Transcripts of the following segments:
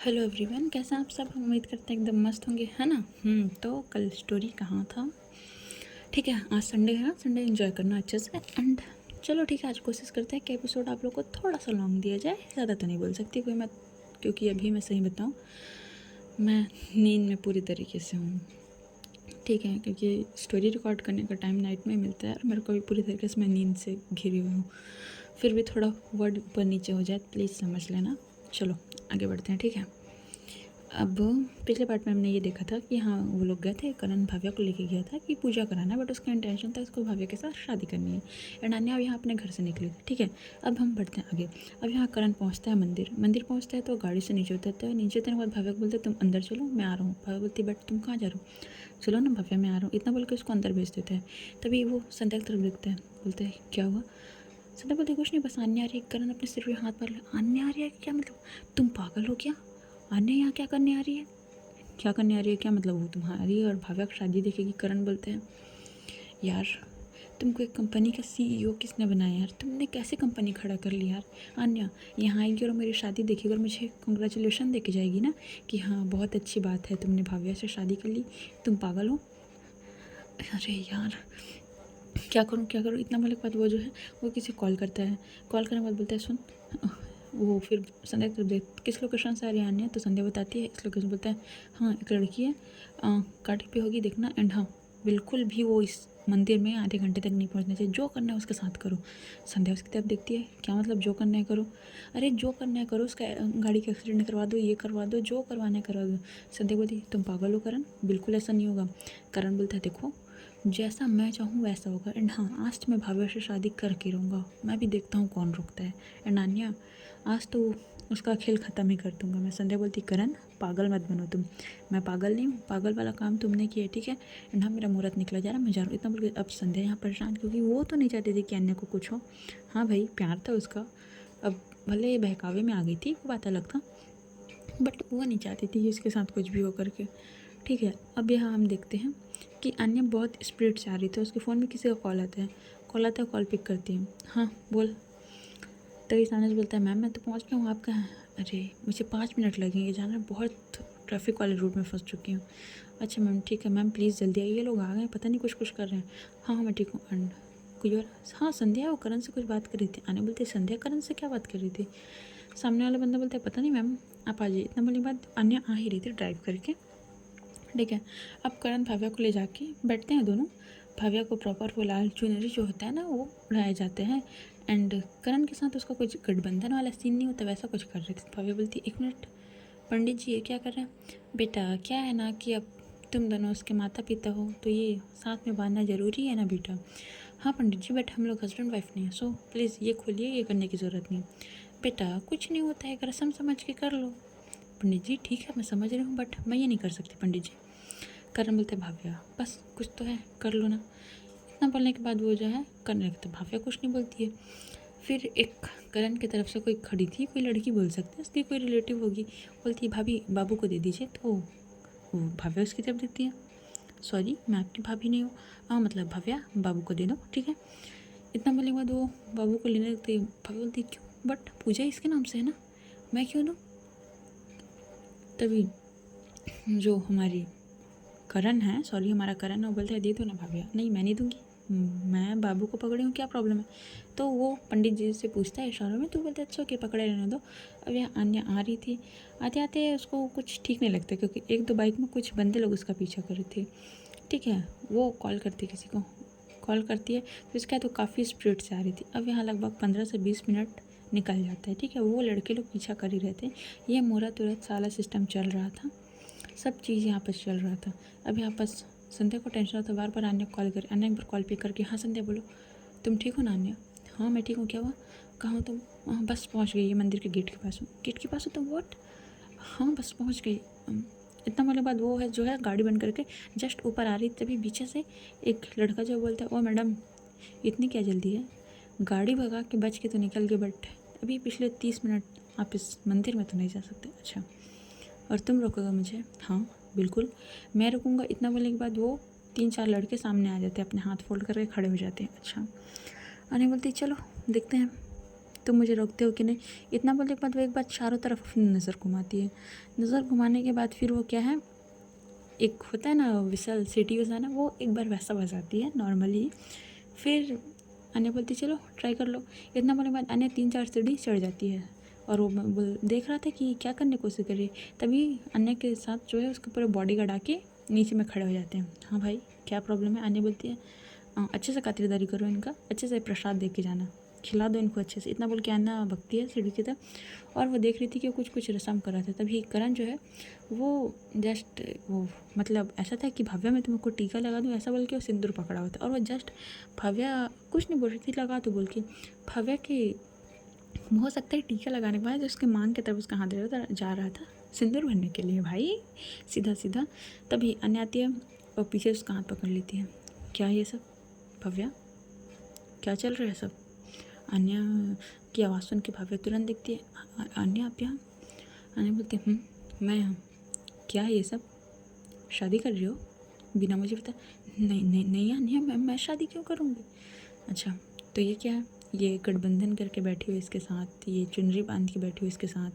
Hello everyone, कैसे हैं आप सब। उम्मीद करते हैं एकदम मस्त होंगे, है ना। तो कल स्टोरी कहाँ था। ठीक है, आज संडे है, संडे एंजॉय करना अच्छे से। एंड चलो ठीक है, आज कोशिश करते हैं कि एपिसोड आप लोग को थोड़ा सा लॉन्ग दिया जाए। ज़्यादा तो नहीं बोल सकती कोई मैं, क्योंकि अभी मैं सही बताऊँ, मैं नींद में पूरी तरीके से हूँ। ठीक है, क्योंकि स्टोरी रिकॉर्ड करने का टाइम नाइट में ही मिलता है और मेरे को भी पूरी तरीके से मैं नींद से घिरी हुई हूँ। फिर भी थोड़ा वर्ड ऊपर नीचे हो जाए प्लीज़ समझ लेना। चलो आगे बढ़ते हैं, ठीक है। अब पिछले पार्ट में हमने ये देखा था कि हाँ, वो लोग गए थे, करण भाव्या को लेके गया था कि पूजा कराना, बट उसका इंटेंशन था उसको भाव्या के साथ शादी करनी है। एंड अन्या यहाँ अपने घर से निकली थी। ठीक है, अब हम बढ़ते हैं आगे। अब यहाँ करण पहुँचता है मंदिर पहुँचता है तो गाड़ी से नीचे उतरता है। नीचे उतरने के बाद भाव्या को बोलते तुम अंदर चलो, मैं आ रहा हूँ। भाव्या बोलती बट तुम कहाँ जा रहे हो। चलो ना भव्या, मैं आ रहा हूँ, इतना बोल के उसको अंदर भेज देते हैं। तभी वो संध्या की तरफ देखता है, बोलते हैं क्या हुआ। संध्या बोलते कुछ नहीं, बस अन्या आ रही है। करण अपने सिर पे हाथ मार लिया, अन्या आ रही है क्या, मतलब तुम पागल हो क्या। अन्या यहाँ क्या करने आ रही है, क्या करने आ रही है, क्या मतलब वो तुम्हारी और भाव्या की शादी देखेगी। करण बोलते हैं यार, तुमको एक कंपनी का सीईओ किसने बनाया यार, तुमने कैसे कंपनी खड़ा कर लिया यार। अन्या यहाँ आएगी और मेरी शादी देखेगी और मुझे कंग्रेचुलेशन दे के जाएगी ना कि हाँ बहुत अच्छी बात है, तुमने भाव्या से शादी कर ली, तुम पागल हो। अरे यार क्या करूँ, इतना बोलने के बाद वो जो है वो किसी कॉल करता है। कॉल करने के बाद बोलता है सुन, वो फिर संध्या की तरफ देख किस लोकेशन से आ रही है अन्य, तो संध्या बताती है इस लोकेशन। बोलता है हाँ एक लड़की है, काटी पे होगी देखना। एंड हाँ बिल्कुल भी वो इस मंदिर में आधे घंटे तक नहीं पहुंचना चाहिए, जो करना है उसके साथ करो। संध्या उसकी तरफ देखती है, क्या मतलब जो करना है करो, अरे जो करना है करो, उसका गाड़ी का एक्सीडेंट करवा दो, ये करवा दो, जो करवाना है करवा दो। संध्या बोलती तुम पागल हो करण, बिल्कुल ऐसा नहीं होगा। करण बोलता है देखो जैसा मैं चाहूँ वैसा होगा। एंड हाँ आज तो मैं भाव्या से शादी करके रहूँगा, मैं भी देखता हूँ कौन रुकता है। एंड नानिया आज तो उसका खेल ख़त्म ही कर दूँगा मैं। संध्या बोलती करण पागल मत बनो तुम, मैं पागल नहीं हूँ, पागल वाला काम तुमने किया ठीक है। एंड हाँ मेरा मुहूर्त निकला जा रहा, मैं जा रहा हूँ, इतना बोल के अब संध्या यहाँ परेशान, क्योंकि वो तो नहीं चाहती थी कि अन्य को कुछ हो। हाँ भाई प्यार था उसका, अब भले बहकावे में आ गई थी वो बात अलग था, बट वो नहीं चाहती थी कि उसके साथ कुछ भी हो करके। ठीक है, अब यहाँ हम देखते हैं कि अन्य बहुत स्पीड से आ रही थी, उसके फ़ोन में किसी का कॉल आता है, कॉल पिक करती है। हाँ बोल। तभी सानस बोलता है मैम मैं तो पहुँच गया हूँ, आप कहाँ हैं। अरे मुझे 5 मिनट लगेंगे, जाना बहुत ट्रैफिक वाले रूट में फंस चुकी हूँ। अच्छा मैम ठीक है मैम प्लीज़ जल्दी आइए, ये लोग आ गए पता नहीं कुछ कुछ कर रहे हैं। हाँ हाँ मैं ठीक हूँ। एंड कोई और, हाँ संध्या वो करण से कुछ बात कर रही थी। आने बोलते संध्या करण से क्या बात कर रही थी। सामने वाला बंदा बोलता है पता नहीं मैम, आप आ जाइए। इतना बोलने के बाद अन्य आ ही रही थी ड्राइव करके। ठीक है, अब करण भाव्या को ले जाके बैठते हैं दोनों। भाव्या को प्रॉपर वो लाल चुनरी जो होता है ना वो उड़ाए जाते हैं। एंड करण के साथ उसका कुछ गठबंधन वाला सीन नहीं होता, वैसा कुछ कर रही थी। भाव्या बोलती एक मिनट पंडित जी ये क्या कर रहे हैं। बेटा क्या है ना कि अब तुम दोनों उसके माता पिता हो तो ये साथ में बांधना ज़रूरी है ना बेटा। हाँ पंडित जी बट हम लोग हस्बैंड वाइफ नहीं हैं, सो प्लीज़ ये खोलिए, ये करने की ज़रूरत नहीं। बेटा कुछ नहीं होता है, रसम समझ के कर लो। पंडित जी ठीक है मैं समझ रही हूँ बट मैं ये नहीं कर सकती पंडित जी। करण बोलते भाव्या बस कुछ तो है कर लो ना। इतना बोलने के बाद वो जो है करने लगता। भाव्या कुछ नहीं बोलती है। फिर एक करण की तरफ से कोई खड़ी थी, कोई लड़की बोल सकते हैं, उसकी कोई रिलेटिव होगी, बोलती है भाभी बाबू को दे दीजिए। तो वो भाव्या उसकी तरफ देती है, सॉरी मैं आपकी भाभी नहीं हूँ, हाँ मतलब भाव्या बाबू को दे दो ठीक है। इतना बोलने के बाद वो बाबू को लेने लगती है। भाभी बोलती क्यों, बट पूजा इसके नाम से है ना, मैं क्यों दूँ। तभी जो हमारी करण है, सॉरी हमारा करण है, वो बोलता है दे दो ना भाभैया। नहीं मैं नहीं दूंगी, मैं बाबू को पकड़ी हूँ क्या प्रॉब्लम है। तो वो पंडित जी से पूछता है इशारों में, तो बोलते अच्छा ओके पकड़े रहने दो। अब यहाँ अन्य आ रही थी, आते आते उसको कुछ ठीक नहीं लगता क्योंकि एक दो बाइक में कुछ बंदे लोग उसका पीछा कर रहे थे। ठीक है, वो कॉल करती किसी को, कॉल करती है तो इसका तो काफ़ी स्पीड से आ रही थी। अब यहाँ लगभग 15 से 20 मिनट निकल जाता है। ठीक है, वो लड़के लोग पीछा कर ही रहते हैं। ये मुहूर्त तुरंत साला सिस्टम चल रहा था, सब चीज़ यहाँ पर चल रहा था। अब यहाँ पर संध्या को टेंशन होता, बार बार अन्य कॉल कर, अन्य एक बार कॉल पिक करके हाँ संध्या बोलो तुम ठीक हो ना अन्य। हाँ मैं ठीक हूँ, क्या हुआ, कहाँ हो तुम। हाँ बस पहुँच गई, ये मंदिर के गेट के पास हूँ। गेट के पास हो तुम, व्हाट। हाँ बस पहुँच गई। इतना बोले बाद वो है जो है गाड़ी बंद करके जस्ट ऊपर आ रही, तभी पीछे से एक लड़का जो बोलता है ओ मैडम इतनी क्या जल्दी है, गाड़ी भगा के बच के तो निकल गए बट अभी पिछले 30 मिनट आप इस मंदिर में तो नहीं जा सकते। अच्छा और तुम रोकोगे मुझे। हाँ बिल्कुल मैं रुकूंगा। इतना बोलने के बाद वो 3-4 लड़के सामने आ जाते हैं, अपने हाथ फोल्ड करके खड़े हो जाते हैं। अच्छा अने बोलती चलो देखते हैं। तुम मुझे रोकते हो कि नहीं। इतना बोलने के बाद वो एक बार चारों तरफ अपनी नज़र घुमाती है। नज़र घुमाने के बाद फिर वो क्या है, एक होता है ना विसल, सीटी बजाना, वो एक बार वैसा बजाती है नॉर्मली। फिर अन्य बोलती चलो ट्राई कर लो। इतना बोलने के बाद अन्य 3-4 सीढ़ी चढ़ जाती है और वो देख रहा था कि क्या करने की कोशिश कर रही है। तभी अन्य के साथ जो है उसके पूरे बॉडी गार्ड आके नीचे में खड़े हो जाते हैं। हाँ भाई क्या प्रॉब्लम है। अन्य बोलती है अच्छे से खातिरदारी करो इनका, अच्छे से प्रसाद दे के जाना, खिला दो इनको अच्छे से। इतना बोल के अन्ना भगती है सीढ़ी की तरफ और वो देख रही थी कि कुछ रस्म कर रहा था। तभी करण जो है वो जस्ट वो मतलब ऐसा था कि भव्या मैं तुमको टीका लगा दूँ ऐसा बोल के वो सिंदूर पकड़ा हुआ था और वो जस्ट भव्या कुछ नहीं बोल रही थी, लगा तो बोल के भव्या के हो सकता है टीका लगाने के बाद जो उसके मांग की तरफ उसका हाथ जा रहा था सिंदूर भरने के लिए भाई सीधा सीधा। तभी अन्य आती है और पीछे उसका हाथ पकड़ लेती है। क्या ये सब भव्या, क्या चल रहा है सब। अन्य की आवाज़ सुन के भव्या तुरंत दिखती है। अन्य आप यहाँ। अन्य बोलती है मैं यहाँ। क्या है ये सब, शादी कर रही हो बिना मुझे बता। नहीं नहीं नहीं अन्य मैं शादी क्यों करूँगी। अच्छा तो ये क्या है, ये गठबंधन करके बैठी हुई इसके साथ, ये चुनरी बांध के बैठी हुई इसके साथ,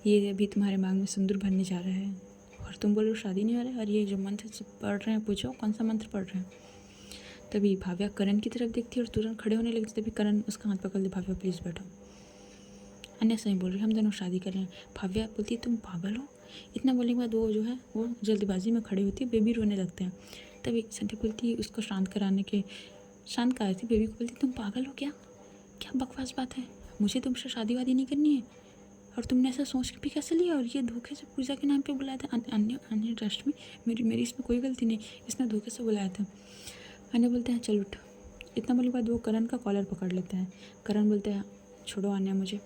ये अभी तुम्हारे मांग में सिंदूर भरने जा रहा है और तुम बोलो शादी नहीं हो रहा है। और ये जो मंत्र पढ़ रहे हैं पूछो कौन सा मंत्र पढ़ रहे हैं। तभी भव्या करण की तरफ देखती है और तुरंत खड़े होने लगी। तभी करण उसका हाथ पकड़ ले, भव्या प्लीज़ बैठो। अन्य सही बोल रही हम दोनों शादी कर रहे हैं। भव्या बोलती तुम पागल हो। इतना बोलने के बाद वो जो है वो जल्दबाजी में खड़ी होती है, बेबी रोने लगते हैं। तभी संध्या बोलती उसको शांत कर रही थी बेबी को, बोलती तुम पागल हो क्या, क्या बकवास बात है, मुझे तुमसे शादी वादी नहीं करनी है और तुमने ऐसा सोच के भी कैसे लिया और ये धोखे से पूजा के नाम पे बुलाया था। अन्य अन्य ट्रस्ट में मेरी इसमें कोई गलती नहीं, इसने धोखे से बुलाया था। अन्य बोलते हैं चल उठ। इतना बोलने के बाद वो करण का कॉलर पकड़ लेता है। करण बोलते हैं छोड़ो अन्य मुझे।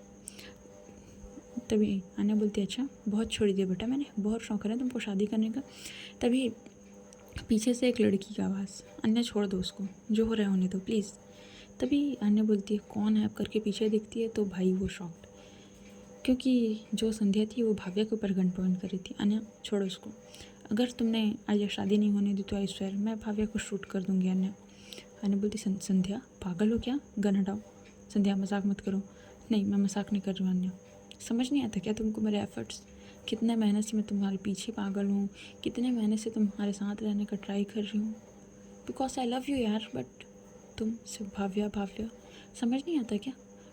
तभी अन्य बोलती है अच्छा बहुत छोड़ दिया बेटा मैंने, बहुत शौक है तुमको शादी करने का। तभी पीछे से एक लड़की की आवाज़, अन्य छोड़ दो उसको, जो हो रहा है होने दो प्लीज़। तभी अन्य बोलती है कौन है, आप करके पीछे दिखती है तो भाई वो शॉक्ड, क्योंकि जो संध्या थी वो भव्या के ऊपर गन पॉइंट कर रही थी। अन्य छोड़ो उसको, अगर तुमने आज शादी नहीं होने दी तो आई स्वेयर मैं भव्या को शूट कर दूंगी। अन्य बोलती संध्या पागल हो क्या, गन हटाओ। संध्या मजाक मत करो। नहीं मैं मजाक नहीं कर रही हूँ अन्य, समझ नहीं आता क्या तुमको मेरे एफर्ट्स, कितने मेहनत से मैं तुम्हारे पीछे पागल हूँ, कितने मेहनत से तुम्हारे साथ रहने का ट्राई कर रही हूँ बिकॉज आई लव यू यार, बट तुम सिर्फ भाव्या समझ नहीं आता क्या,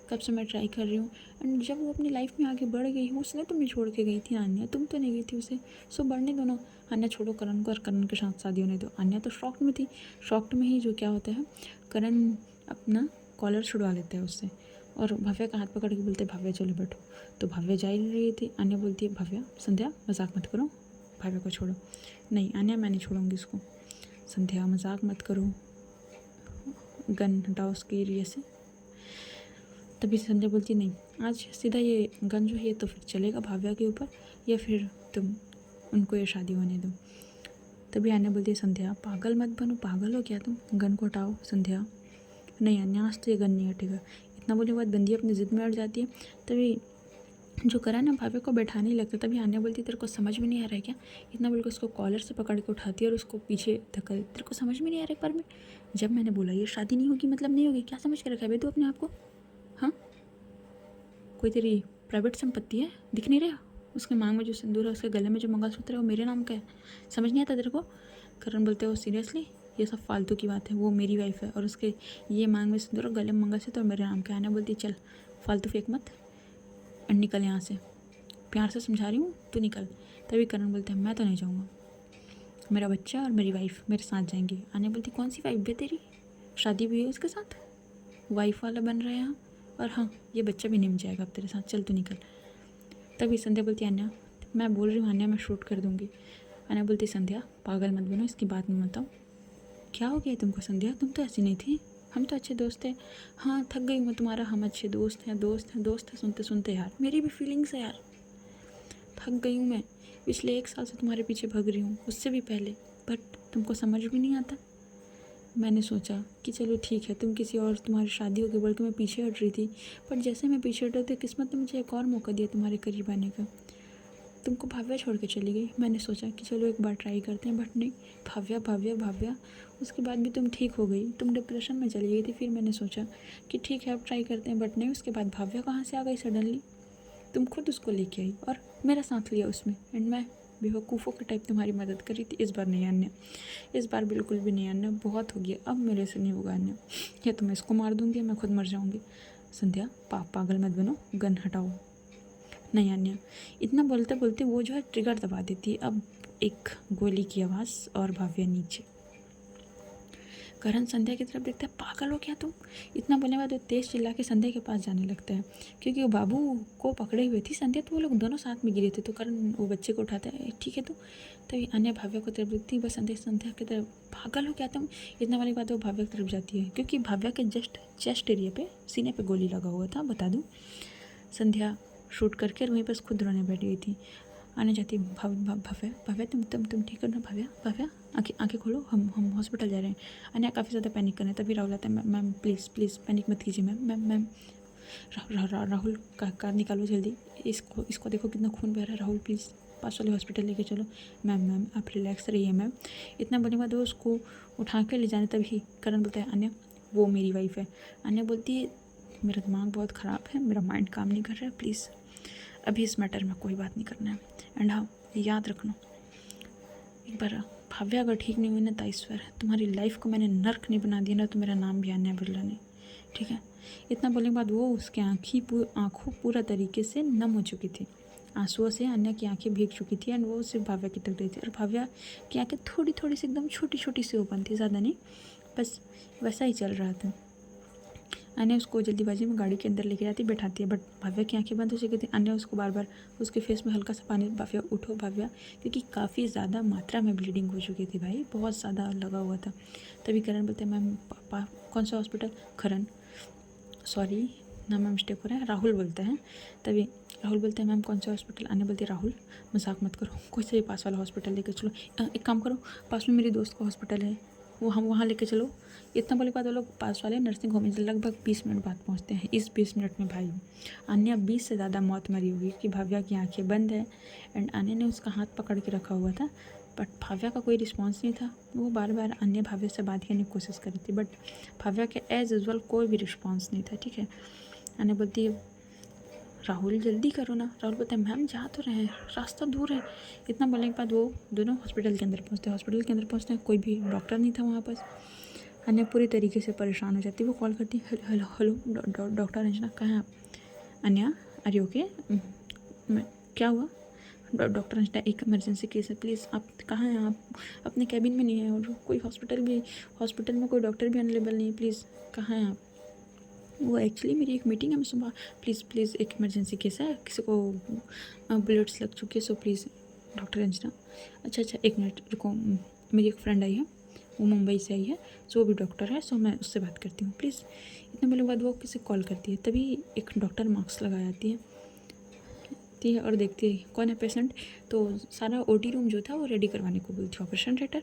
कब से मैं ट्राई कर रही हूँ। एंड जब वो अपनी लाइफ में आगे बढ़ गई उसने तुम्हें छोड़ के गई थी अन्या, तुम तो नहीं गई थी उसे, सो बढ़ने दो ना। अन्या छोड़ो करण को और करण के साथ शादी होने दो। अन्या तो शॉक्ड में थी, शॉक्ड में ही जो क्या होता है करण अपना कॉलर छुड़वा लेता है उससे और भव्या का हाथ पकड़ के बोलते भव्या चलो बैठो। तो भव्या जा ही रही थी। अन्या बोलती है भव्या संध्या मजाक मत करो, भव्या को छोड़ो। नहीं अन्या मैं नहीं छोड़ूंगी इसको। संध्या मजाक मत करो, गन हटाओ उसके एरिया से। तभी संध्या बोलती नहीं आज सीधा ये गन जो है तो फिर चलेगा भव्या के ऊपर या फिर तुम उनको ये शादी होने दो। तभी अन्या बोलती है संध्या पागल मत बनो, पागल हो क्या तुम, गन को हटाओ। संध्या नहीं अन्या आज तो ये गन नहीं हटेगा। इतना बोलने के बाद बंदी अपनी ज़िद में अड़ जाती है। तभी जो करा ना भव्या को बैठाने लगता, तभी अन्या बोलती तेरे को समझ में नहीं आ रहा है क्या। इतना बोल के उसको कॉलर से पकड़ के उठाती है और उसको पीछे धक्का, तेरे को समझ में नहीं आ रहा है पर में जब मैंने बोला ये शादी नहीं होगी मतलब नहीं होगी, क्या समझ के रखा है भाई तू अपने आप को। हाँ कोई तेरी प्राइवेट संपत्ति है, दिख नहीं रहा, उसके मांग में जो सिंदूर है उसके गले में जो मंगलसूत्र है वो मेरे नाम का है, समझ नहीं आता तेरे को। करण बोलते हो सीरियसली ये सब फालतू की बात है, वो मेरी वाइफ है और उसके ये मांग में सिंदूर और गले में मंगलसूत्र और मेरे नाम का है। अन्या बोलती चल फालतू फेंक मत और निकल यहाँ से, प्यार से समझा रही हूँ तू निकल। तभी करण बोलते हैं मैं तो नहीं जाऊँगा, मेरा बच्चा और मेरी वाइफ मेरे साथ जाएंगे। अन्या बोलती कौन सी वाइफ बे तेरी, शादी भी है उसके साथ, वाइफ वाला बन रहा है यहाँ, और हाँ ये बच्चा भी नहीं मिल जाएगा अब तेरे साथ, चल तू निकल। तभी संध्या बोलती अन्या मैं बोल रही हूँ अन्या मैं शूट कर दूँगी। अन्या बोलती संध्या पागल मत बनो, इसकी बात नहीं बताओ। क्या हो गया तुमको संध्या, तुम तो ऐसी नहीं थी, हम तो अच्छे दोस्त थे। हाँ थक गई मैं तुम्हारा, हम अच्छे दोस्त हैं सुनते सुनते यार, मेरी भी फीलिंग्स है यार, थक गई हूँ मैं, पिछले 1 साल से तुम्हारे पीछे भग रही हूँ, उससे भी पहले, बट तुमको समझ भी नहीं आता। मैंने सोचा कि चलो ठीक है तुम किसी और, तुम्हारी शादी हो गई बोल के मैं पीछे हट रही थी, पर जैसे मैं पीछे हटी तो किस्मत ने मुझे एक और मौका दिया तुम्हारे करीब आने का। तुमको भाव्या छोड़ के चली गई। मैंने सोचा कि चलो एक बार ट्राई करते हैं, बट नहीं, भाव्या भाव्या भाव्या। उसके बाद भी तुम ठीक हो गई, तुम डिप्रेशन में चली गई थी। फिर मैंने सोचा कि ठीक है अब ट्राई करते हैं, बट नहीं, उसके बाद भाव्या कहाँ से आ गई सडनली। तुम खुद उसको लेके आई और मेरा साथ लिया उसमें, एंड मैं बेवकूफ़ों के टाइप तुम्हारी मदद करी थी। इस बार नहीं अन्य, इस बार बिल्कुल भी नहीं अन्य, बहुत हो गया, अब मेरे से नहीं होगा अन्य। या तो मैं इसको मार दूंगी या मैं खुद मर जाऊंगी। संध्या पागल मत बनो, गन हटाओ। नहीं अन्य, इतना बोलते बोलते वो जो है ट्रिगर दबा देती है। अब एक गोली की आवाज़ और भाव्या नीचे। करण संध्या की तरफ देखता है, पागल हो क्या तुम। इतना बोलने के बाद वो तेज चिल्ला के संध्या के पास जाने लगता है, क्योंकि वो बाबू को पकड़े हुए थी संध्या, तो वो लोग दोनों साथ में गिरे थे। तो करण वो बच्चे को उठाता है, ठीक है तो तभी अन्य भाव्या को तरफ देखती है, बस संध्या की तरफ, पागल हो क्या तुम। इतना वाली बात वो भाव्या की तरफ जाती है, क्योंकि भाव्या के जस्ट चेस्ट एरिया पे सीने पे गोली लगा हुआ था, बता दूँ। संध्या शूट करके वहीं पर खुद रोने बैठी हुई थी। आने जाती, भव्या भव्या तुम ठीक हो ना भव्या, भव्या आंखें खोलो, हम हॉस्पिटल जा रहे हैं। अन्य काफ़ी ज़्यादा पैनिक कर रहे हैं। तभी राहुल आता है, मैम प्लीज़ पैनिक मत कीजिए मैम। राहुल कार निकालो जल्दी, इसको देखो कितना खून बह रहा है। राहुल प्लीज़ पास वाले हॉस्पिटल लेके चलो। मैम आप रिलैक्स रहिए मैम। इतना बोलने के बाद वो उसको उठा के ले जाने, तभी करण बोलता है, अन्य वो मेरी वाइफ है। अन्य बोलती है, मेरा दिमाग बहुत ख़राब है, मेरा माइंड काम नहीं कर रहा है, प्लीज़ अभी इस मैटर में कोई बात नहीं करना है। एंड हाँ याद रखना, एक बार भाव्या अगर ठीक नहीं हुई ना ताईश्वर, तुम्हारी लाइफ को मैंने नर्क नहीं बना दिया ना, तो मेरा नाम भी अन्य बिरला नहीं, ठीक है। इतना बोलने के बाद वो उसके आँखों पूरा तरीके से नम हो चुकी थी, आंसुओं से अन्य की आंखें भीग चुकी थी। एंड वो सिर्फ भाव्या की तरफ रही थी, और भाव्या की आंखें थोड़ी थोड़ी सी एकदम छोटी छोटी सी ओपन थी, ज़्यादा नहीं, बस वैसा ही चल रहा था। अन्य उसको जल्दीबाजी में गाड़ी के अंदर लेके जाती, बैठाती है, बट भाव्या की आंखें बंद हो चुकी थी। अन्य उसको बार बार उसके फेस में हल्का सा पानी, भाव्या उठो भाव्या, क्योंकि काफ़ी ज़्यादा मात्रा में ब्लीडिंग हो चुकी थी भाई, बहुत ज़्यादा लगा हुआ था। तभी करण बोलते हैं, मैम पापा कौन सा हॉस्पिटल। करण सॉरी नाम में मिस्टेक हो रहा है, राहुल बोलता है। तभी राहुल बोलते हैं, मैम कौन सा हॉस्पिटल। अन्य बोलते हैं, राहुल मजाक मत करो, कोई से भी पास वाला हॉस्पिटल लेकर चलो। एक काम करो, पास में मेरी दोस्त का हॉस्पिटल है, वो हम वहाँ लेके चलो। इतना बोले के बाद वो लोग पास वाले नर्सिंग होम में लगभग 20 मिनट बाद पहुँचते हैं। इस 20 मिनट में भाई अन्य 20 से ज़्यादा मौत मरी होगी, कि भाव्या की आंखें बंद है एंड अन्य ने उसका हाथ पकड़ के रखा हुआ था, बट भाव्या का कोई रिस्पॉन्स नहीं था। वो बार बार अन्य भाव्या से बात करने की कोशिश करी थी, बट भाव्या के एज यूजुअल कोई भी रिस्पॉन्स नहीं था, ठीक है। अन्य बोलती है, राहुल जल्दी करो ना। राहुल बोलता है, मैम जा तो रहे हैं, रास्ता दूर है। इतना बोलने के बाद वो दोनों हॉस्पिटल के अंदर पहुँचते हैं। हॉस्पिटल के अंदर पहुँचते हैं, कोई भी डॉक्टर नहीं था वहाँ पर। अन्य पूरी तरीके से परेशान हो जाती है। वो कॉल करती है, हेलो डॉक्टर अंजना कहाँ हैं आप। अन्या अरे ओके, क्या हुआ। डॉक्टर अंजना एक इमरजेंसी केस है, प्लीज़ आप कहाँ हैं। आप अपने कैबिन में नहीं हैं, और कोई हॉस्पिटल में कोई डॉक्टर भी अवेलेबल नहीं है, प्लीज़ कहाँ हैं आप। वो एक्चुअली मेरी एक मीटिंग है, मैं सुबह, प्लीज़ एक इमरजेंसी केस है, किसी को बुलेट्स लग चुकी है, सो प्लीज़। डॉक्टर अंजना अच्छा एक मिनट रुको, मेरी एक फ्रेंड आई है, वो मुंबई से आई है, सो वो भी डॉक्टर है, सो मैं उससे बात करती हूँ प्लीज़। इतने बोलने के बाद वो किसी कॉल करती है। तभी एक डॉक्टर मास्क लगा जाती है और देखती है कौन है पेशेंट। तो सारा ओटी रूम जो था वो रेडी करवाने को बोलती है, ऑपरेशन थिएटर।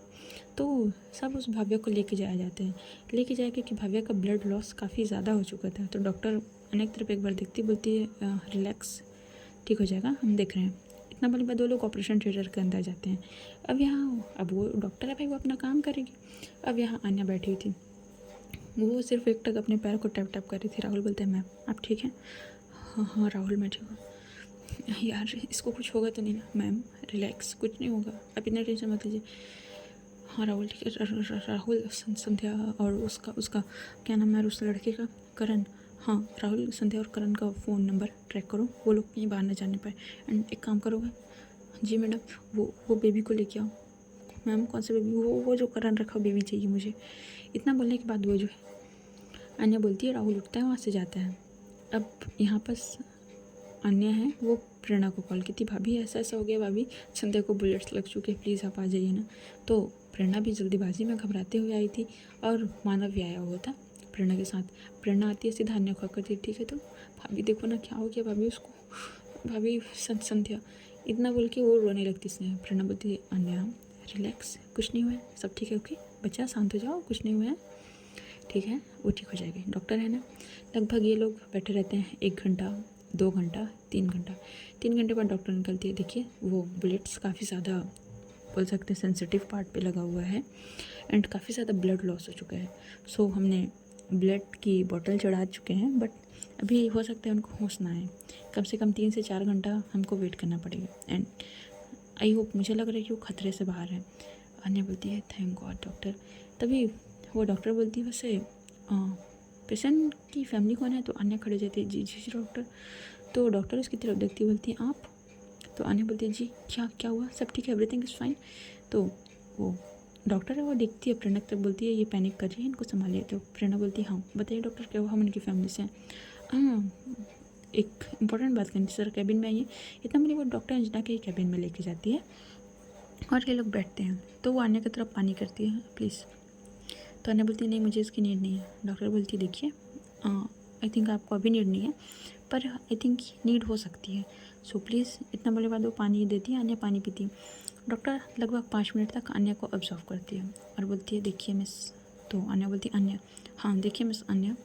तो सब उस भाव्या को लेके जाया जाते हैं, लेके जाए क्योंकि भाव्या का ब्लड लॉस काफ़ी ज़्यादा हो चुका था। तो डॉक्टर अनेक तरफ एक बार देखती, बोलती है रिलैक्स, ठीक हो जाएगा, हम देख रहे हैं। इतना बोलने के बाद 2 लोग ऑपरेशन थिएटर के अंदर जाते हैं। अब वो डॉक्टर है भाई, वो अपना काम करेगी। अब यहाँ अन्या बैठी हुई थी, वो सिर्फ एक टक अपने पैर को टैप टैप कर रही थी। राहुल बोलते हैं, मैम आप ठीक हैं। हाँ राहुल मैं ठीक हूँ। यार इसको कुछ होगा तो नहीं ना। मैम रिलैक्स, कुछ नहीं होगा, आप इतना टेंशन मत लीजिए। हाँ राहुल ठीक है। राहुल संध्या और उसका क्या नाम है उस लड़के का, करण। हाँ राहुल संध्या और करण का फ़ोन नंबर ट्रैक करो, वो लोग कहीं बाहर ना जाने पाए। एंड एक काम करोगे। जी मैडम, वो बेबी को लेके आओ। मैम कौन सा बेबी। वो जो करण रखा बेबी चाहिए मुझे। इतना बोलने के बाद वो जो है अन्य बोलती है, राहुल उठता है, वहाँ से जाता है। अब यहाँ पर अन्य है, वो प्रेरणा को कॉल की थी, भाभी ऐसा हो गया, भाभी संध्या को बुलेट्स लग चुके, प्लीज़ आप आ जाइए ना। तो प्रेरणा भी जल्दीबाजी में घबराते हुए आई थी, और मानव भी आया हुआ था प्रेरणा के साथ। प्रेरणा आती है, सीधा अन्य को करती, ठीक है तो भाभी देखो ना क्या हो गया भाभी उसको, भाभी संध्या। इतना बोल के वो रोने लगती है। प्रेरणा बोलती है, अन्य रिलैक्स, कुछ नहीं हुआ है, सब ठीक है, ओके बच्चा शांत हो जाओ, कुछ नहीं हुआ है, ठीक है वो ठीक हो जाएगी, डॉक्टर है ना। लगभग ये लोग बैठे रहते हैं 1 घंटा, 2 घंटा 3 घंटा 3 घंटे बाद डॉक्टर निकलती है। देखिए वो बुलेट्स काफ़ी ज़्यादा बोल सकते हैं सेंसिटिव पार्ट पे लगा हुआ है एंड काफ़ी ज़्यादा ब्लड लॉस हो चुका है। सो हमने ब्लड की बॉटल चढ़ा चुके हैं, बट अभी हो सकता है उनको होश ना आए। कम से कम 3 से 4 घंटा हमको वेट करना पड़ेगा एंड आई होप, मुझे लग रहा है कि वो खतरे से बाहर है। अन्य बोलती है थैंक गॉड डॉक्टर। तभी वो डॉक्टर बोलती है वैसे पेशेंट की फैमिली कौन है? तो अन्य खड़े जाते हैं जी जी जी डॉक्टर। तो डॉक्टर उसकी तरफ देखती बोलती है आप? तो अन्य बोलती है जी क्या क्या हुआ, सब ठीक है, एवरीथिंग इज़ फाइन। तो वो डॉक्टर है वो देखती है प्रेरणा तक, बोलती है ये पैनिक कर रही है, इनको संभालिए। तो प्रेरणा बोलती है हाँ बताइए डॉक्टर क्या हुआ, हम उनकी फैमिली से हैं। हाँ एक इम्पॉर्टेंट बात करनी थी सर, कैबिन में आइए। इतना बोली वो डॉक्टर अंजना के कैबिन में लेके जाती है और ये लोग बैठते हैं। तो वो अन्य की तरफ पानी करती है प्लीज़। तो अन्य बोलती है नहीं मुझे इसकी नीड नहीं है। डॉक्टर बोलती है देखिए आई थिंक आपको अभी नीड नहीं है, पर आई थिंक नीड हो सकती है, सो प्लीज़। इतना बोले बाद वो पानी देती है, अन्य पानी पीती है। डॉक्टर लगभग 5 मिनट तक अन्य को ऑब्जर्व करती है और बोलती है देखिए मिस। तो अन्य बोलती है अन्य हाँ देखिए मिस अन्य,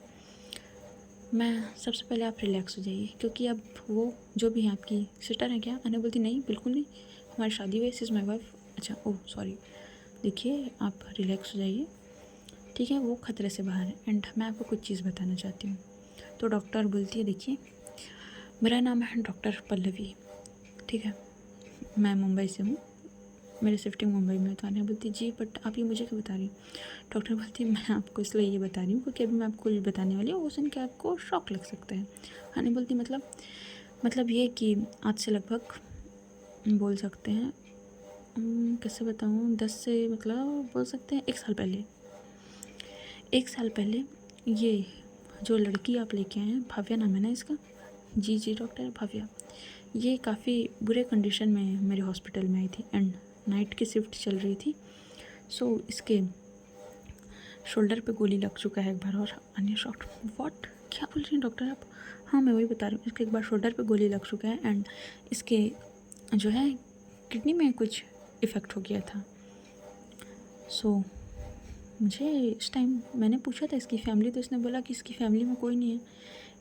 मैं सबसे पहले आप रिलैक्स हो जाइए, क्योंकि अब वो जो भी है आपकी सिस्टर है क्या? अन्य बोलती नहीं बिल्कुल नहीं, हमारी शादी हुई, इज़ माई वाइफ। अच्छा ओह सॉरी। देखिए आप रिलैक्स हो जाइए, ठीक है, वो खतरे से बाहर है एंड मैं आपको कुछ चीज़ बताना चाहती हूँ। तो डॉक्टर बोलती है देखिए मेरा नाम है डॉक्टर पल्लवी, ठीक है, मैं मुंबई से हूँ, मेरी शिफ्टिंग मुंबई में है। तो आने बोलती जी बट आप ये मुझे क्यों बता रही हो? डॉक्टर बोलती है मैं आपको इसलिए ये बता रही हूँ क्योंकि अभी मैं आपको कुछ बताने वाली हूँ, वो सुन के आपको शॉक लग सकता है। आने बोलती मतलब ये कि आज से लगभग बोल सकते हैं कैसे बताऊँ, 10 से मतलब बोल सकते हैं 1 साल पहले, 1 साल पहले ये जो लड़की आप लेके आए हैं, भव्या नाम है ना इसका? जी जी डॉक्टर भव्या, ये काफ़ी बुरे कंडीशन में मेरे हॉस्पिटल में आई थी एंड नाइट की शिफ्ट चल रही थी। सो इसके शोल्डर पे गोली लग चुका है एक बार। और अन्य शॉट व्हाट, क्या बोल रही हैं डॉक्टर आप? हाँ मैं वही बता रही हूँ, इसके एक बार शोल्डर पे गोली लग चुका है एंड इसके जो है किडनी में कुछ इफ़ेक्ट हो गया था। सो मुझे इस टाइम मैंने पूछा था इसकी फैमिली, तो इसने बोला कि इसकी फैमिली में कोई नहीं है।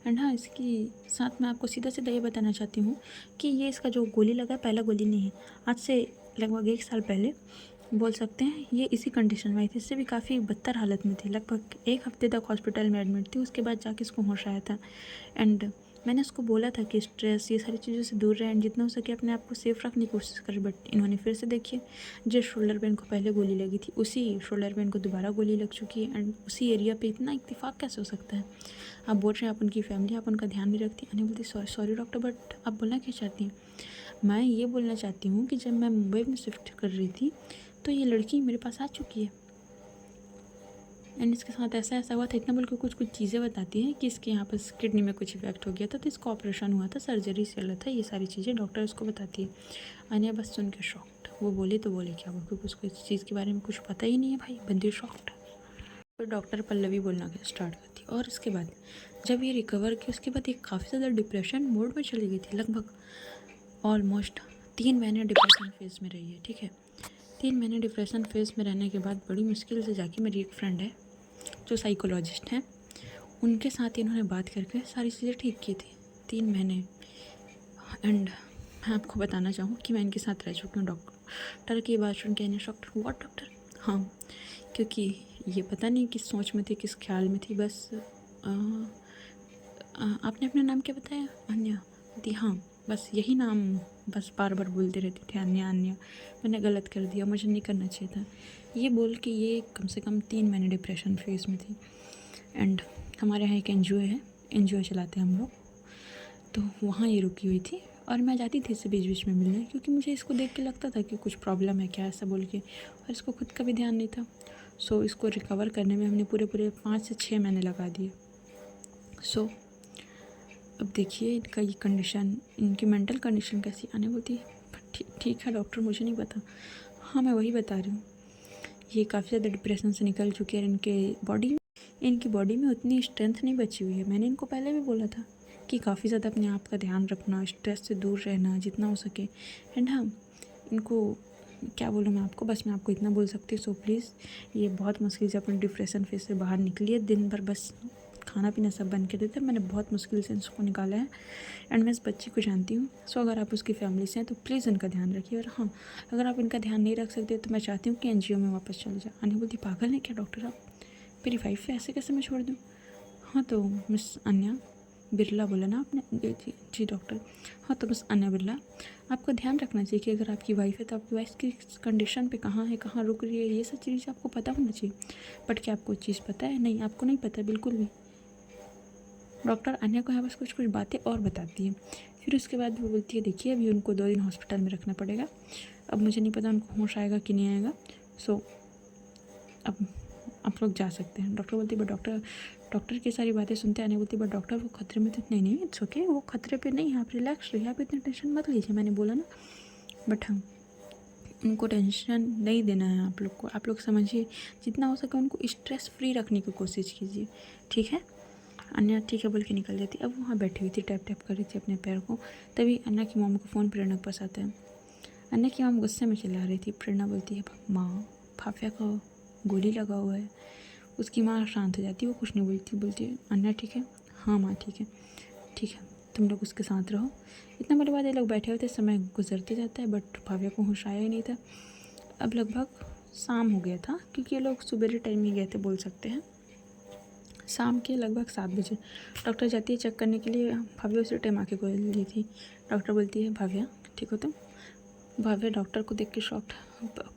एंड हाँ इसकी साथ मैं आपको सीधा सीधा ये बताना चाहती हूँ कि ये इसका जो गोली लगा पहला गोली नहीं है। आज से लगभग 1 साल पहले बोल सकते हैं ये इसी कंडीशन में आई थी, इससे भी काफ़ी बदतर हालत में थी, लगभग 1 हफ्ते तक हॉस्पिटल में एडमिट थी। उसके बाद जाके इसको होश आया था एंड मैंने उसको बोला था कि स्ट्रेस ये सारी चीज़ों से दूर रहें एंड जितना हो सके अपने आप को सेफ रखने की कोशिश करें। बट इन्होंने फिर से देखिए जिस शोल्डर पे इनको पहले गोली लगी थी उसी शोल्डर पे इनको दोबारा गोली लग चुकी है एंड उसी एरिया पे। इतना इत्तेफाक कैसे हो सकता है? आप बोल रहे हैं आप उनकी फैमिली, आप उनका ध्यान नहीं रखती। अने बोलती सॉरी डॉक्टर, बट आप बोलना क्या चाहती हैं? मैं ये बोलना चाहती हूँ कि जब मैं मुंबई में शिफ्ट कर रही थी तो ये लड़की मेरे पास आ चुकी है एंड इसके साथ ऐसा ऐसा हुआ था। इतना बोल के कुछ चीज़ें बताती है कि इसके यहाँ पर किडनी में कुछ इफेक्ट हो गया था, तो इसका ऑपरेशन हुआ था, सर्जरी चल रहा था, ये सारी चीज़ें डॉक्टर इसको बताती है। अनिया बस सुन के शॉक्ड, वो बोले तो बोले क्या, वो क्योंकि उसको इस चीज़ के बारे में कुछ पता ही नहीं है भाई, बंदी शॉक्ड। तो डॉक्टर पल्लवी बोलना स्टार्ट करती और इसके बाद जब ये रिकवर की उसके बाद ये काफ़ी ज़्यादा डिप्रेशन मोड में चली गई थी। लगभग ऑलमोस्ट 3 महीने डिप्रेशन फेज़ में रही है, ठीक है। 3 महीने डिप्रेशन फेज़ में रहने के बाद बड़ी मुश्किल से जाके मेरी एक फ्रेंड है जो साइकोलॉजिस्ट हैं, उनके साथ इन्होंने बात करके सारी चीज़ें ठीक की थी 3 महीने। एंड मैं आपको बताना चाहूँ कि मैं इनके साथ रह चुकी हूँ। डॉक्टर की बात सुन के इन्हें शॉक्ड, व्हाट डॉक्टर? हाँ क्योंकि ये पता नहीं किस सोच में थी, किस ख्याल में थी, बस आपने अपना नाम क्या बताया? अन्या दी, हाँ बस यही नाम बस बार बार बोलते रहती थी अन्या अन्या। मैंने गलत कर दिया, मुझे नहीं करना चाहिए था, ये बोल के ये कम से कम 3 महीने डिप्रेशन फेज़ में थी। एंड हमारे यहाँ एक NGO है, NGO चलाते हैं हम लोग, तो वहाँ ये रुकी हुई थी और मैं जाती थी इससे बीच बीच में मिलने, क्योंकि मुझे इसको देख के लगता था कि कुछ प्रॉब्लम है क्या, ऐसा बोल के, और इसको खुद का भी ध्यान नहीं था। सो इसको रिकवर करने में हमने पूरे 5 से 6 महीने लगा दिए। सो अब देखिए इनका ये कंडीशन, इनकी मेंटल कंडीशन कैसी आने होती है। ठीक है डॉक्टर, मुझे नहीं पता। हाँ मैं वही बता रही हूँ, ये काफ़ी ज़्यादा डिप्रेशन से निकल चुके हैं। इनकी बॉडी में उतनी स्ट्रेंथ नहीं बची हुई है। मैंने इनको पहले भी बोला था कि काफ़ी ज़्यादा अपने आप का ध्यान रखना, स्ट्रेस से दूर रहना जितना हो सके। एंड हाँ इनको क्या बोलूँ मैं आपको, बस मैं आपको इतना बोल सकती हूँ। सो प्लीज़ ये बहुत मुश्किल से अपने डिप्रेशन फेज से बाहर निकलिए, दिन भर बस खाना पीना सब बंद कर देते हैं। मैंने बहुत मुश्किल से उसको निकाला है एंड मैं इस बच्ची को जानती हूँ। सो अगर आप उसकी फैमिली से हैं तो प्लीज़ उनका ध्यान रखिए। और हाँ, अगर आप इनका ध्यान नहीं रख सकते तो मैं चाहती हूँ कि एनजीओ में वापस चले जाए। अन्य बोलती पागल है क्या डॉक्टर आप, मेरी वाइफ है, ऐसे कैसे मैं छोड़ दूँ। हाँ तो मिस अन्या बिरला बोला ना आपने, जी जी जी डॉक्टर। हाँ तो बस अन्या बिरला, आपको ध्यान रखना चाहिए कि अगर आपकी वाइफ है तो आपकी वाइफ की कंडीशन पे कहाँ है, कहाँ रुक रही है, ये सब चीज़ आपको पता होना चाहिए। बट क्या आपको चीज़ पता है? नहीं, आपको नहीं पता बिल्कुल भी। डॉक्टर अन्या को यहाँ बस कुछ कुछ बातें और बताती है। फिर उसके बाद वो बोलती है देखिए अभी उनको 2 दिन हॉस्पिटल में रखना पड़ेगा। अब मुझे नहीं पता उनको होश आएगा कि नहीं आएगा। सो अब आप लोग जा सकते हैं। डॉक्टर बोलती बट डॉक्टर की सारी बातें सुनते आने बोलती बट डॉक्टर वो खतरे में तो नहीं इट्स ओके, वो खतरे पे नहीं है, आप रिलैक्स रहिए, आप इतना टेंशन मत लीजिए, मैंने बोला ना। बट हाँ, उनको टेंशन नहीं देना है आप लोग को। आप लोग समझिए, जितना हो सके उनको स्ट्रेस फ्री रखने की कोशिश कीजिए, ठीक है। अन्या ठीक है बोल के निकल जाती। अब वहाँ बैठी हुई थी, टैप टैप कर रही थी अपने पैर को। तभी अन्या की मॉम को फ़ोन प्रेरणा के पास आता है। अन्या की मॉम गुस्से में चिल्ला रही थी। प्रेरणा बोलती है माँ फाफिया को गोली लगा हुआ है। उसकी माँ शांत हो जाती है, वो कुछ नहीं बोलती। बोलती है अन्या ठीक है, हाँ माँ ठीक है, ठीक है तुम लोग उसके साथ रहो। इतना बड़े बाद ये लोग बैठे हुए थे, समय गुजरते जाता है बट भाव्या को होश आया ही नहीं था। अब लगभग शाम हो गया था, क्योंकि ये लोग सुबह टाइम ही गए थे बोल सकते हैं। शाम के लगभग 7 बजे डॉक्टर जाती है चेक करने के लिए। भाव्या उसी टाइम आके बोल ली थी। डॉक्टर बोलती है भाव्या ठीक हो तुम? भाव्या डॉक्टर को देख के शॉक्ड।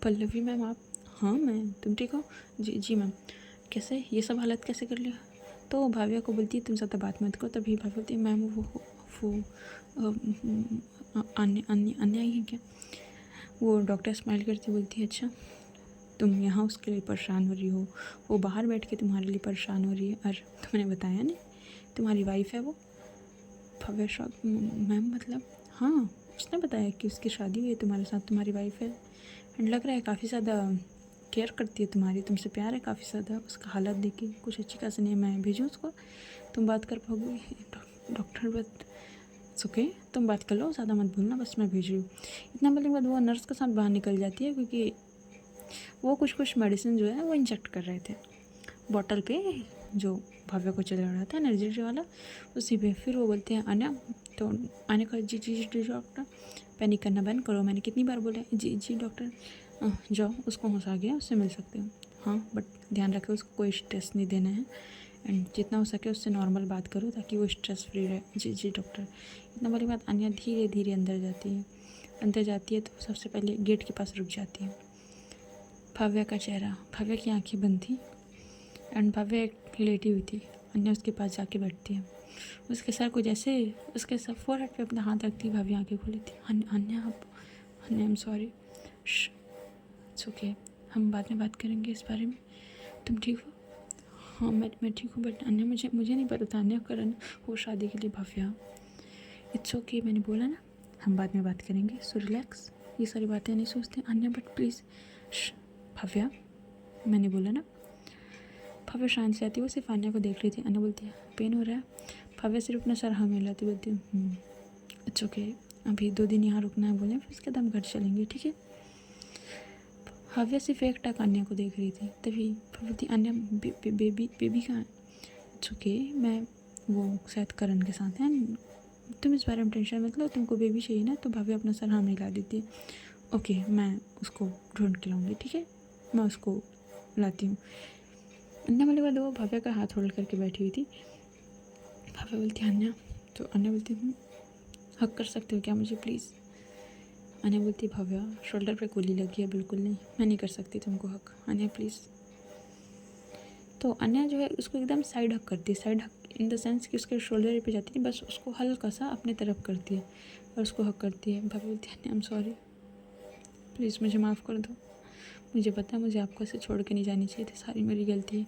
पल्लवी मैम आप? हाँ मैं, तुम ठीक हो? जी जी मैम। कैसे ये सब हालत कैसे कर लिया? तो भाव्या को बोलती है तुम ज़्यादा बात मत करो। तभी भाव्या बोलती है मैम वो अन्य ही है क्या? वो डॉक्टर स्माइल करती बोलती है अच्छा तुम यहाँ उसके लिए परेशान हो रही हो, वो बाहर बैठ के तुम्हारे लिए परेशान हो रही है। और तुमने बताया नहीं तुम्हारी वाइफ है वो? भव्य शॉक। मैम मतलब? हाँ उसने बताया कि उसकी शादी हुई है तुम्हारे साथ, तुम्हारी वाइफ है एंड लग रहा है काफ़ी ज़्यादा केयर करती है तुम्हारी, तुमसे प्यार है काफ़ी ज़्यादा। उसका हालत देखी कुछ अच्छी खासी नहीं है, मैं भेजूँ उसको? तुम बात कर पाओगे? डॉक्टर बात ओके तुम बात कर लो, ज़्यादा मत भूलना, बस मैं भेज रही हूँ। इतना बोलने के बाद वो नर्स के साथ बाहर निकल जाती है, क्योंकि वो कुछ मेडिसिन जो है वो इंजेक्ट कर रहे थे बॉटल पे, जो भव्य को चला रहा था एनर्जी वाला, उसी पे। फिर वो बोलते हैं अन्या, तो अन्या का जी जी जी डॉक्टर पैनिक करना बंद करो, मैंने कितनी बार बोला जी जी डॉक्टर। जाओ उसको होश आ गया, उससे मिल सकते हो। हाँ बट ध्यान रखो उसको कोई स्ट्रेस नहीं देना है एंड जितना हो सके उससे नॉर्मल बात करो ताकि वो स्ट्रेस फ्री रहे। जी जी डॉक्टर। इतना बड़ी बात। अन्या धीरे धीरे अंदर जाती है। अंदर जाती है तो सबसे पहले गेट के पास रुक जाती है। भव्या का चेहरा, भव्या की आंखें बंद थी एंड भव्या एक लेटी हुई थी। अन्या उसके पास जाके बैठती है, उसके सर को जैसे उसके सर फोरहेड पे अपना हाथ रखती भव्या आंखें खोली थी। अन्या आप? Anya I am sorry. It's okay, हम बाद में बात करेंगे इस बारे में। तुम ठीक हो? हाँ मैं ठीक हूँ बट अन्या मुझे नहीं पता था अन्या करण वो शादी के लिए। भव्या इट्स ओके, मैंने बोला ना हम बाद में बात करेंगे, सो रिलैक्स, ये सारी बातें नहीं सोचते अन्या बट प्लीज़। भव्या मैंने बोला ना। भव्या शांत से आती है, वो सिर्फ अन्या को देख रही थी। अन्या बोलती है पेन हो रहा है? भव्या सिर्फ अपना सर हाँ मिलाती बोलती हूँ इट्स ओके, अभी 2 दिन यहाँ रुकना है बोले, फिर उसके बाद हम घर चलेंगे ठीक है। भव्या सिर्फ एक टक अन्या को देख रही थी। तभी बोलती अन्या बेबी कहाँ है? इट्स ओके, मैं वो शायद करण के साथ हैं, तुम इस बारे में टेंशन मत लो, तुमको बेबी चाहिए ना? तो भव्या अपना सर हाँ मिला देती है। ओके मैं उसको ढूंढ के लाऊंगी ठीक है, मैं उसको लाती हूँ। अन्या वाले बाद वो भव्या का हाथ होल्ड करके बैठी हुई थी। भव्या बोलती है अन्या, तो अन्या बोलती हक कर सकते हो क्या मुझे प्लीज़? अन्या बोलती भव्या शोल्डर पे गोली लगी है, बिल्कुल नहीं, मैं नहीं कर सकती तुमको हक, अन्या प्लीज़। तो अन्या जो है उसको एकदम साइड हक करती है, साइड हक इन द सेंस कि उसके शोल्डर पे जाती है, बस उसको हल्का सा अपने तरफ करती है और उसको हक करती है। भव्या बोलती है अन्या आई एम सॉरी, प्लीज़ मुझे माफ़ कर दो, मुझे पता है मुझे आपको ऐसे छोड़ के नहीं जानी चाहिए थी, सारी मेरी गलती है।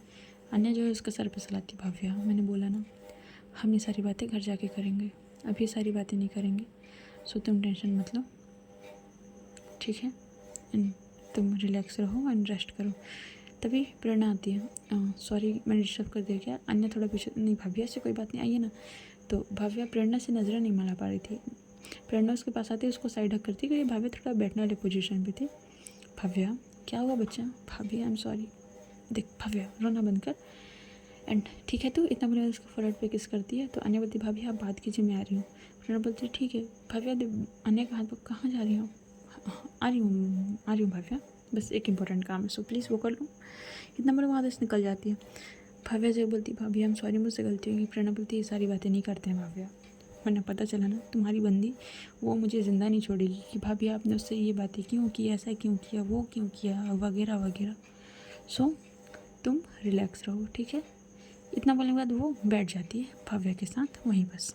अन्या जो है उसके सर पे सलाती भव्या मैंने बोला ना हम ये सारी बातें घर जाके करेंगे, अभी सारी बातें नहीं करेंगे, सो तुम टेंशन मत लो ठीक है एंड तुम रिलैक्स रहो एंड रेस्ट करो। तभी प्रेरणा आती है। सॉरी मैंने डिस्टर्ब कर दिया क्या? अन्य थोड़ा पीछे। नहीं भव्या से कोई बात नहीं, आइए ना। तो भव्या प्रेरणा से नज़रें नहीं मिला पा रही थी। प्रेरणा उसके पास आती है, उसको साइड हक करती क्योंकि भव्या थोड़ा बैठने वाली पोजीशन पे थी। भव्या क्या हुआ बच्चा? भाभी आई एम सॉरी। देख भव्या रोना बंद कर, एंड ठीक है, तो इतना बोले उसको फोrehead पे किस करती है। तो अनया बोलती भाभी आप बात कीजिए, मैं आ रही हूँ। प्रेरणा बोलती ठीक है। भव्या अनया का हाथ पकड़, कहाँ जा रही हो? आ रही हूँ भव्या, बस एक इम्पोर्टेंट काम है, सो प्लीज़ वो कर लो। इतना बोले वहाँ से निकल जाती है। भव्या जो बोलती भाभी हम सॉरी, मुझसे गलती होगी। प्रेरणा बोलती ये सारी बातें नहीं करते हैं भव्या, वरना पता चला ना तुम्हारी बंदी वो मुझे ज़िंदा नहीं छोड़ेगी कि भाभी आपने उससे ये बातें क्यों की, ऐसा क्यों किया, वो क्यों किया, वगैरह वगैरह। सो तुम रिलैक्स रहो, ठीक है। इतना बोलने के बाद वो बैठ जाती है भव्या के साथ वहीं बस।